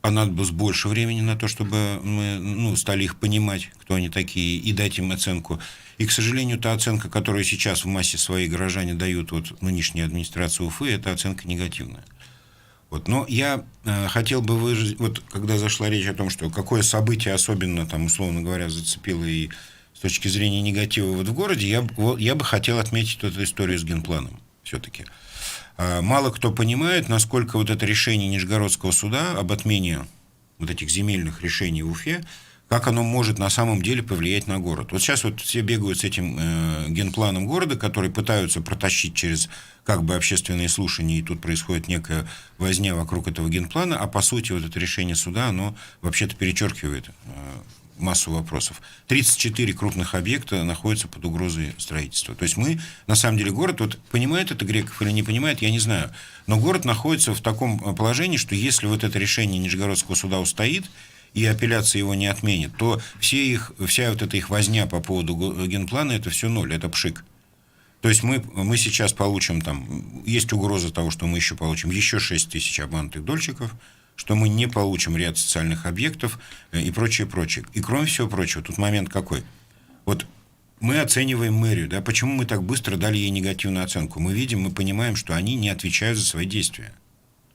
понадобилось больше времени на то, чтобы мы стали их понимать, кто они такие, и дать им оценку. И, к сожалению, та оценка, которую сейчас в массе своей горожане дают вот нынешней администрации Уфы, это оценка негативная. Вот. Но я хотел бы выразить, вот когда зашла речь о том, что какое событие особенно, там, условно говоря, зацепило и с точки зрения негатива вот в городе, я бы хотел отметить эту историю с генпланом все-таки. Мало кто понимает, насколько вот это решение Нижегородского суда об отмене вот этих земельных решений в Уфе, как оно может на самом деле повлиять на город. Вот сейчас вот все бегают с этим генпланом города, который пытаются протащить через как бы общественные слушания, и тут происходит некая возня вокруг этого генплана, а по сути вот это решение суда, оно вообще-то перечеркивает массу вопросов. 34 крупных объекта находятся под угрозой строительства. То есть мы, на самом деле, город, вот понимает это Греков или не понимает, я не знаю, но город находится в таком положении, что если вот это решение Нижегородского суда устоит, и апелляция его не отменит, то вся вот эта их возня по поводу генплана, это все ноль, это пшик. То есть мы сейчас получим там, есть угроза того, что мы еще получим еще 6 тысяч обманутых дольщиков, что мы не получим ряд социальных объектов и прочее, прочее. И кроме всего прочего, тут момент какой. Вот мы оцениваем мэрию, да, почему мы так быстро дали ей негативную оценку? Мы видим, мы понимаем, что они не отвечают за свои действия.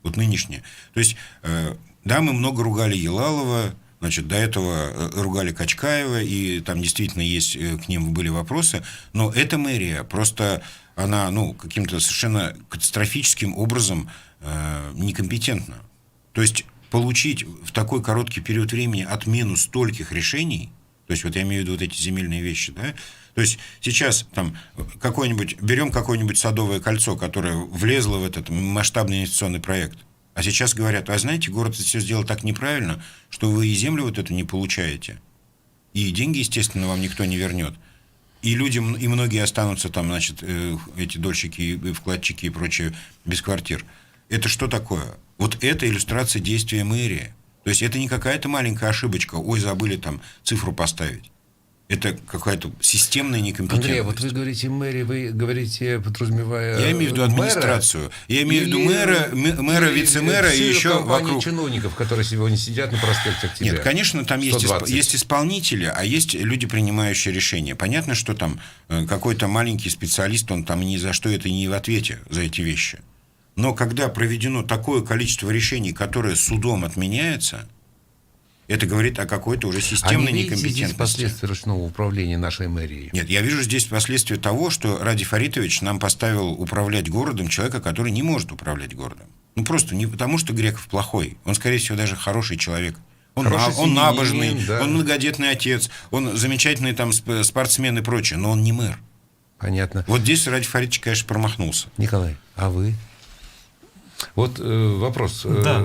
Вот нынешние. То есть, да, мы много ругали Елалова, значит, до этого ругали Качкаева, и там действительно есть, к ним были вопросы, но эта мэрия просто, она, каким-то совершенно катастрофическим образом некомпетентна. То есть получить в такой короткий период времени отмену стольких решений, то есть вот я имею в виду вот эти земельные вещи, да, то есть сейчас там берем какое-нибудь Садовое кольцо, которое влезло в этот масштабный инвестиционный проект, а сейчас говорят, а знаете, город все сделал так неправильно, что вы и землю вот эту не получаете, и деньги, естественно, вам никто не вернет, и люди, и многие останутся там, значит, эти дольщики, и вкладчики и прочее без квартир. Это что такое? Вот это иллюстрация действия мэрии. То есть это не какая-то маленькая ошибочка, ой, забыли там цифру поставить. Это какая-то системная некомпетентность. Андрей, вот вы говорите мэрия, вы говорите, подразумевая... Я имею в виду администрацию. Я имею в виду мэра, вице-мэра и еще вокруг... чиновников, которые сегодня сидят на проспекте Октября. Нет, конечно, там есть исполнители, а есть люди, принимающие решения. Понятно, что там какой-то маленький специалист, он там ни за что это не в ответе за эти вещи. Но когда проведено такое количество решений, которое судом отменяется, это говорит о какой-то уже системной некомпетентности. А не видите здесь последствия ручного управления нашей мэрией? Нет, я вижу здесь последствия того, что Ради Фаритович нам поставил управлять городом человека, который не может управлять городом. Просто не потому, что Греков плохой. Он, скорее всего, даже хороший человек. Он набожный, да. Он многодетный отец, он замечательный там спортсмен и прочее, но он не мэр. Понятно. Вот здесь Ради Фаритович, конечно, промахнулся. Николай, а вы? Вот вопрос. Да.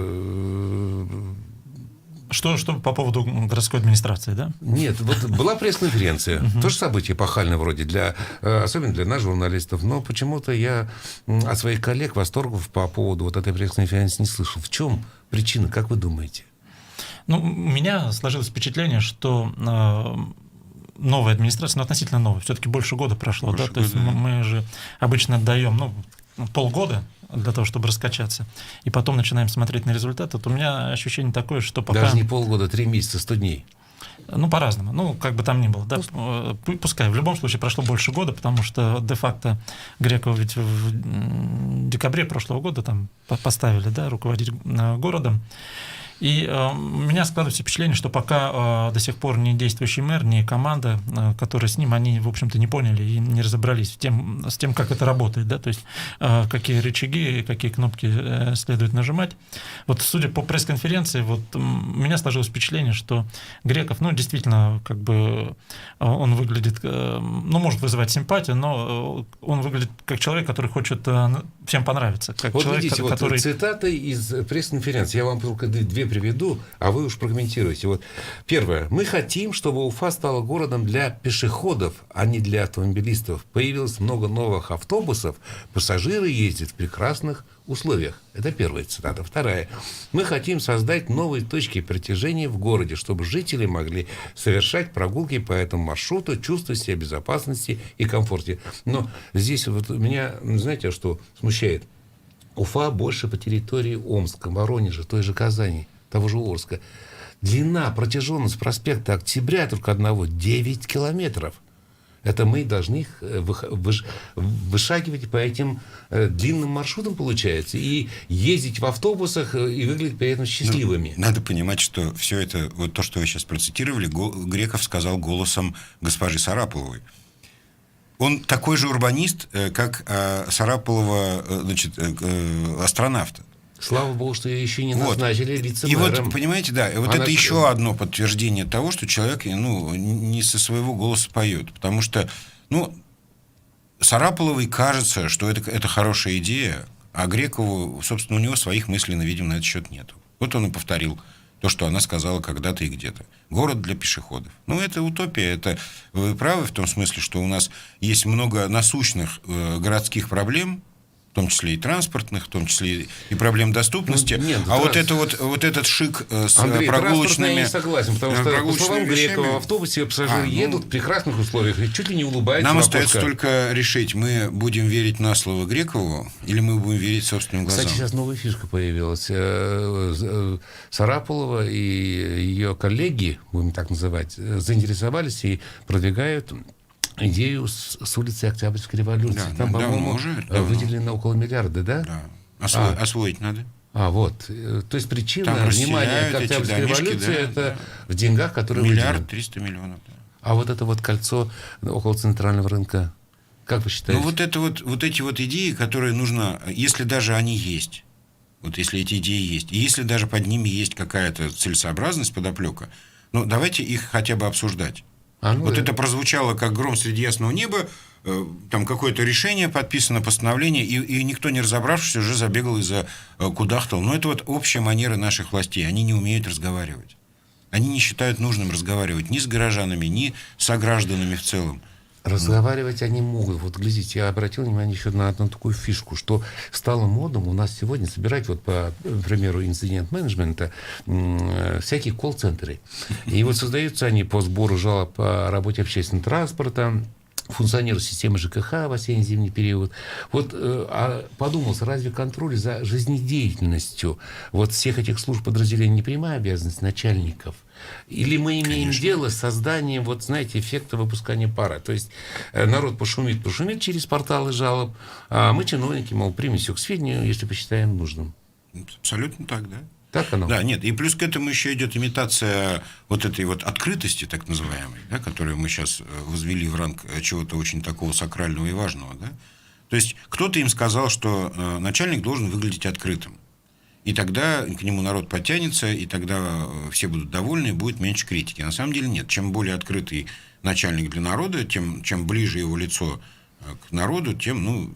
Что по поводу городской администрации, да? Нет, вот была пресс-конференция. Тоже событие эпохальное вроде, особенно для нас, журналистов. Но почему-то я от своих коллег восторгов по поводу вот этой пресс-конференции не слышал. В чем причина, как вы думаете? У меня сложилось впечатление, что новая администрация, относительно новая, все-таки больше года прошло, да? То есть мы же обычно даем, полгода для того, чтобы раскачаться, и потом начинаем смотреть на результаты. Вот у меня ощущение такое, что пока... Даже не полгода, 3 месяца, 100 дней. По-разному. Как бы там ни было. Да? Пускай. В любом случае прошло больше года, потому что де-факто Грекова ведь в декабре прошлого года там поставили, да, руководить городом. И у меня складывается впечатление, что пока до сих пор ни действующий мэр, ни команда, которая с ним, они, в общем-то, не поняли и не разобрались с тем, как это работает, да, то есть какие рычаги, какие кнопки следует нажимать. Вот судя по пресс-конференции, вот у меня сложилось впечатление, что Греков, ну, действительно, как бы он выглядит, ну, может вызывать симпатию, но он выглядит как человек, который хочет всем понравиться. Как вот человек, видите, который... вот цитаты из пресс-конференции. Я вам только две приведу, а вы уж прокомментируете. Вот первое. Мы хотим, чтобы Уфа стала городом для пешеходов, а не для автомобилистов. Появилось много новых автобусов, пассажиры ездят в прекрасных условиях. Это первая цитата. Вторая. Мы хотим создать новые точки притяжения в городе, чтобы жители могли совершать прогулки по этому маршруту, чувствовать себя в безопасности и комфорте. Но здесь вот меня, знаете, что смущает? Уфа больше по территории Омска, Воронежа, той же Казани, того же Орска. Длина, протяженность проспекта Октября только одного 9 километров. Это мы должны их вышагивать по этим длинным маршрутам, получается, и ездить в автобусах и выглядеть при этом счастливыми. Ну, надо понимать, что все это, вот то, что вы сейчас процитировали, Греков сказал голосом госпожи Сарапуловой. Он такой же урбанист, как Сарапулова, значит, астронавта. Слава богу, что ее еще не назначили вице-мэром. И вот, понимаете, да, вот это еще одно подтверждение того, что человек, ну, не со своего голоса поет. Потому что, ну, Сарапуловой кажется, что это хорошая идея, а Грекову, собственно, у него своих мыслей, видимо, на этот счет нет. Вот он и повторил то, что она сказала когда-то и где-то. Город для пешеходов. Ну, это утопия. Это вы правы в том смысле, что у нас есть много насущных городских проблем, в том числе и транспортных, в том числе и проблем доступности. Ну, нет, вот этот шик с Андрей, прогулочными... я не согласен, потому что, по словам Грекова, в автобусе пассажиры едут в прекрасных условиях и чуть ли не улыбаются. Нам остается только решить, мы будем верить на слово Грекову или мы будем верить собственным глазам. Кстати, сейчас новая фишка появилась. Сарапулова и ее коллеги, будем так называть, заинтересовались и продвигают идею с улицы Октябрьской революции. Да, там, по-моему, выделено около миллиарда, да? Да. Освоить надо. Вот. То есть причина внимания к Октябрьской революции это в деньгах, которые выделены. 1,3 миллиона. Да. А вот это вот кольцо около центрального рынка, как вы считаете? Ну, вот эти вот идеи, которые нужно, если даже они есть, вот если эти идеи есть, и если даже под ними есть какая-то целесообразность, подоплека, ну, давайте их хотя бы обсуждать. Это прозвучало как гром среди ясного неба, там какое-то решение подписано, постановление, и никто не разобравшись уже забегал и закудахтал. Но это вот общая манера наших властей. Они не умеют разговаривать. Они не считают нужным разговаривать ни с горожанами, ни с согражданами в целом. Разговаривать они могут. Вот, глядите, я обратил внимание еще на одну такую фишку, что стало модным у нас сегодня собирать, вот по примеру инцидент-менеджмента, всякие колл-центры. И вот создаются они по сбору жалоб по работе общественного транспорта, функционирует система ЖКХ в осенне-зимний период. Вот подумалось, разве контроль за жизнедеятельностью вот всех этих служб подразделений не прямая обязанность начальников? Или мы имеем дело с созданием, вот знаете, эффекта выпускания пара? То есть народ пошумит через порталы жалоб, а мы, чиновники, мол, примем все к сведению, если посчитаем нужным. Абсолютно так, да. Так оно? Да, нет, и плюс к этому еще идет имитация вот этой вот открытости, так называемой, да, которую мы сейчас возвели в ранг чего-то очень такого сакрального и важного, да. То есть кто-то им сказал, что начальник должен выглядеть открытым. И тогда к нему народ подтянется, и тогда все будут довольны, и будет меньше критики. На самом деле нет. Чем более открытый начальник для народа, чем ближе его лицо к народу, тем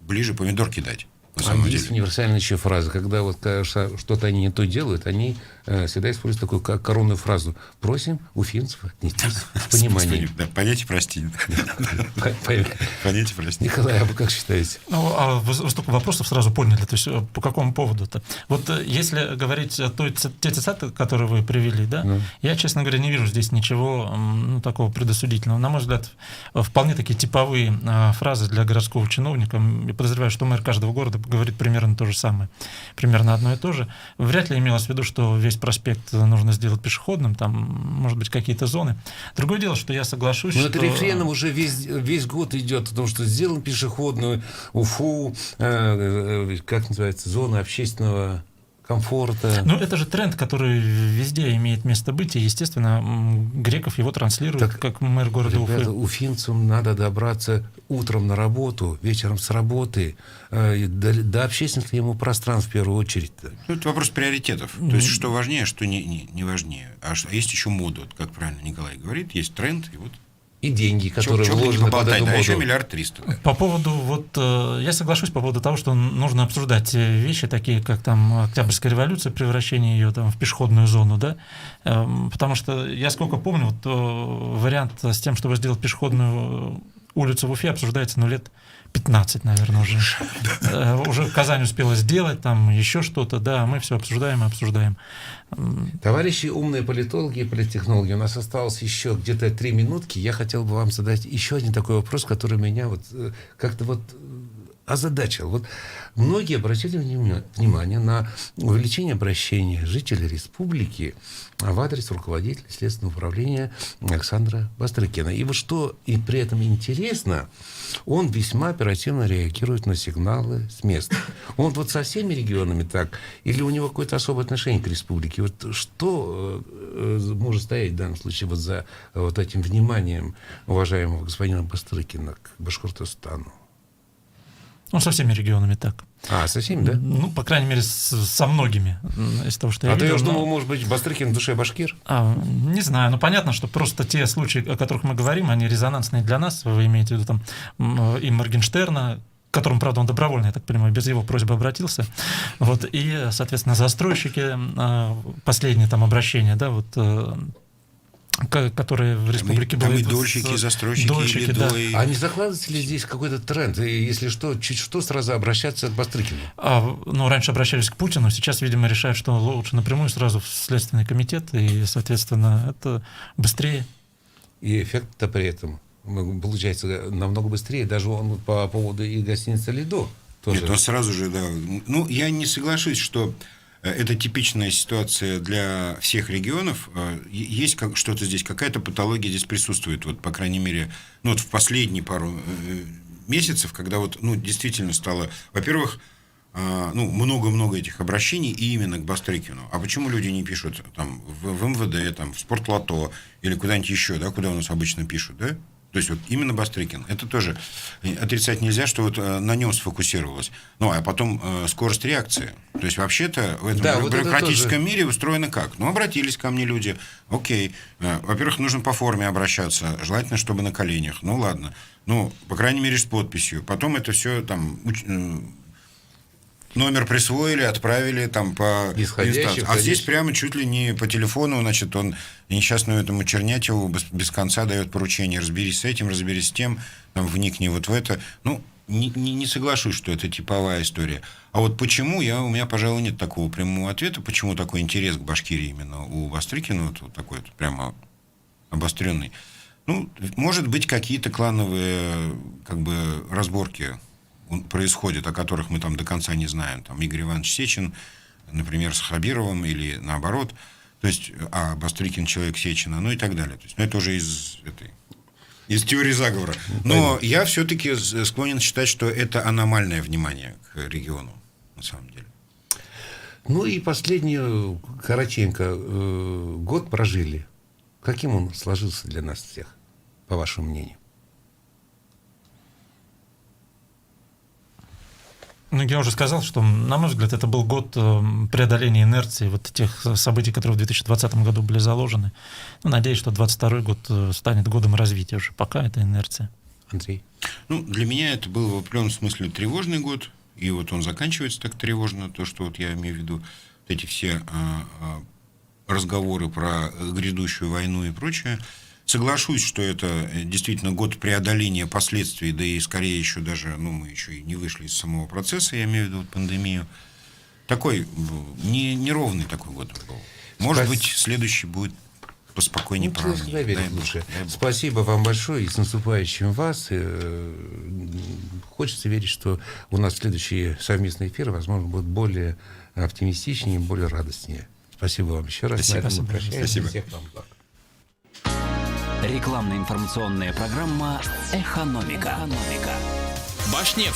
ближе помидор кидать. Есть универсальная еще фраза, когда вот что-то они не то делают, они всегда используют такую коронную фразу: просим уфимцев отнестись с пониманием. Понять и простить. Понять и простить. Николай, а вы как считаете? Вы столько вопросов сразу поняли, то есть по какому поводу-то? Вот если говорить те цитаты, которые вы привели, да, я, честно говоря, не вижу здесь ничего такого предосудительного. На мой взгляд, вполне такие типовые фразы для городского чиновника. Я подозреваю, что мэр каждого города говорит примерно то же самое, примерно одно и то же. Вряд ли имелось в виду, что весь проспект нужно сделать пешеходным, там, может быть, какие-то зоны. Другое дело, что я соглашусь, что... это рефреном уже весь год идет, потому что сделан пешеходную Уфу, как называется, зона общественного комфорта. Ну, это же тренд, который везде имеет место быть, и, естественно, Греков его транслирует как мэр города Уфы. Уфимцам надо добраться утром на работу, вечером с работы, до общественных ему пространств в первую очередь. Ну, это вопрос приоритетов. То есть, что важнее, что не важнее. А есть еще мода, вот, как правильно Николай говорит, есть тренд, и вот и деньги, которые вложены под эту моду. Еще 1 300 000 000. По поводу, я соглашусь по поводу того, что нужно обсуждать вещи, такие как там Октябрьская революция, превращение ее там в пешеходную зону, да, потому что я сколько помню, вариант с тем, чтобы сделать пешеходную улицу в Уфе, обсуждается, лет 15, наверное, уже. Уже Казань успела сделать, там еще что-то, да, мы все обсуждаем. Товарищи умные политологи и политтехнологи, у нас осталось еще где-то 3 минутки. Я хотел бы вам задать еще один такой вопрос, который меня как-то озадачил. Многие обратили внимание на увеличение обращения жителей республики в адрес руководителя Следственного управления Александра Бастрыкина. И что и при этом интересно, он весьма оперативно реагирует на сигналы с места. Он со всеми регионами так? Или у него какое-то особое отношение к республике? Что может стоять в данном случае за этим вниманием уважаемого господина Бастрыкина к Башкортостану? Со всеми регионами так. Со всеми, да? По крайней мере, со многими. Из того, что я видел. Я думал, может быть, Бастрыкин в душе башкир? Не знаю. Понятно, что просто те случаи, о которых мы говорим, они резонансные для нас. Вы имеете в виду и Моргенштерна, к которому, правда, он добровольно, я так понимаю, без его просьбы обратился. И, соответственно, застройщики, последнее обращение, да, которые в республике были. Там и дольщики, застройщики, да. А не закладывается ли здесь какой-то тренд? И если чуть что, сразу обращаться к Бастрыкину? Раньше обращались к Путину, сейчас, видимо, решают, что лучше напрямую сразу в Следственный комитет, и, соответственно, это быстрее. И эффект-то при этом получается намного быстрее. Даже он по поводу и гостиницы «Лидо» тоже. Нет, сразу же, да. Я не соглашусь, что это типичная ситуация для всех регионов. Есть что-то здесь, какая-то патология здесь присутствует. По крайней мере, в последние пару месяцев, когда действительно стало, во-первых, много-много этих обращений именно к Бастрыкину. А почему люди не пишут в МВД, в Спортлото или куда-нибудь еще, да, куда у нас обычно пишут, да? То есть именно Бастрыкин. Это тоже отрицать нельзя, что на нем сфокусировалось. А потом скорость реакции. То есть вообще-то в этом бюрократическом мире устроено как? Обратились ко мне люди. Окей. Во-первых, нужно по форме обращаться. Желательно, чтобы на коленях. Ладно. По крайней мере, с подписью. Потом это все номер присвоили, отправили по инстанции. А здесь прямо чуть ли не по телефону, он несчастному этому Чернятьеву без конца дает поручение: разберись с этим, разберись с тем, вникни в это. Не соглашусь, что это типовая история. А почему, у меня, пожалуй, нет такого прямого ответа, почему такой интерес к Башкирии именно у Бастрыкина, такой прямо обостренный. Может быть, какие-то клановые разборки происходят, о которых мы до конца не знаем. Игорь Иванович Сечин, например, с Хабировым, или наоборот. То есть, Бастрыкин человек Сечина, и так далее. То есть, это уже из теории заговора. Но я все-таки склонен считать, что это аномальное внимание к региону, на самом деле. И последнюю, коротенько, год прожили. Каким он сложился для нас всех, по вашему мнению? Я уже сказал, что, на мой взгляд, это был год преодоления инерции тех событий, которые в 2020 году были заложены. Надеюсь, что 2022 год станет годом развития уже. Пока это инерция. Андрей? Для меня это был в определенном смысле тревожный год. И он заканчивается так тревожно. То, что я имею в виду, эти все разговоры про грядущую войну и прочее. Соглашусь, что это действительно год преодоления последствий, да и скорее еще даже, мы еще и не вышли из самого процесса, я имею в виду пандемию. Такой неровный такой год был. Может быть, следующий будет поспокойнее, поровнее. Лучше. Спасибо вам большое и с наступающим вас. Хочется верить, что у нас следующие совместные эфиры, возможно, будут более оптимистичнее, более радостнее. Спасибо вам еще раз. Спасибо. Всех вам благ. Рекламно-информационная программа «Экономика». Башнефть.